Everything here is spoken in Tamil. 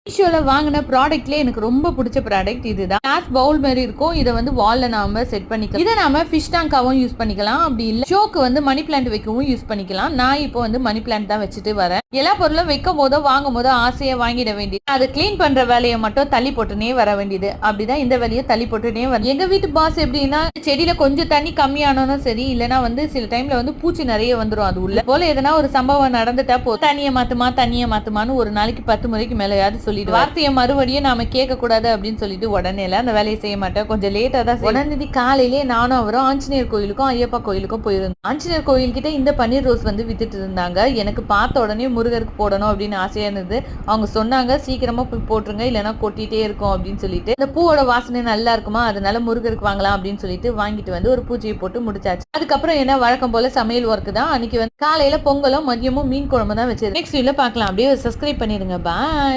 மீஷோல வாங்கின ப்ராடக்ட்ல எனக்கு ரொம்ப பிடிச்ச ப்ராடக்ட் இதுதான். கிளாஸ் பவுல் மாதிரி இருக்கும். இதை வந்து வால்ல நாம செட் பண்ணிக்கலாம். இதை நாம ஃபிஷ் டேங்காவும் யூஸ் பண்ணிக்கலாம். அப்படி இல்ல ஷோக்கு வந்து மணி பிளான்ட் வைக்கவும் யூஸ் பண்ணிக்கலாம். நான் இப்போ வந்து மணி பிளான்ட் தான் வச்சுட்டு வரேன். எல்லா பொருளும் வைக்கும் போதோ வாங்கும் போதோ ஆசையா வாங்கிட வேண்டியது. அதை கிளீன் பண்ற வேலையை மட்டும் தள்ளி போட்டுனே வர வேண்டியது. அப்படிதான் இந்த வேலையை தள்ளி போட்டுனே வர. எங்க வீட்டு பாஸ் எப்படின்னா செடியில கொஞ்சம் தண்ணி கம்மியானாலும் சரி, இல்லைன்னா வந்து சில டைம்ல வந்து பூச்சி நிறைய வந்துடும். அது உள்ள போல எதனா ஒரு சம்பவம் நடந்துட்டா போ தண்ணியை மாத்துமான்னு ஒரு நாளைக்கு 10 முறைக்கு மேலேயாவது சொல்லி வார்த்தையை மறுபடியும் நாம கேட்க கூடாது அப்படின்னு சொல்லிட்டு உடனே அந்த வேலையை செய்ய மாட்டேன். கொஞ்சம் லேட்டா தான் உடனே காலையிலே நானும் அவரும் ஆஞ்சநேயர் கோயிலுக்கும் ஐயப்பா கோயிலுக்கும் போயிருந்தோம். ஆஞ்சநேயர் கோயில் கிட்ட இந்த பன்னீர் ரோஸ் வந்து வித்துட்டு இருந்தாங்க. எனக்கு பார்த்த உடனே முருகருக்கு போடணும் அப்படின்னு ஆசையா இருந்தது. அவங்க சொன்னாங்க சீக்கிரமா போய் போட்டுருங்க, இல்லைன்னா கொட்டிட்டே இருக்கும் அப்படின்னு சொல்லிட்டு. இந்த பூவோட வாசனை நல்லா இருக்குமா, அதனால முருகருக்கு வாங்கலாம் அப்படின்னு சொல்லிட்டு வாங்கிட்டு வந்து ஒரு பூஜையை போட்டு முடிச்சாச்சு. அதுக்கப்புறம் என்ன வழக்கம் போல சமையல் ஒர்க் தான். அன்னைக்கு வந்து காலையில பொங்கலும் மதியமும் மீன் குழம்பு தான் வச்சது. நெக்ஸ்ட் வீடியோல பார்க்கலாம். அப்படியே சப்ஸ்கிரைப் பண்ணிருங்க. பாய்.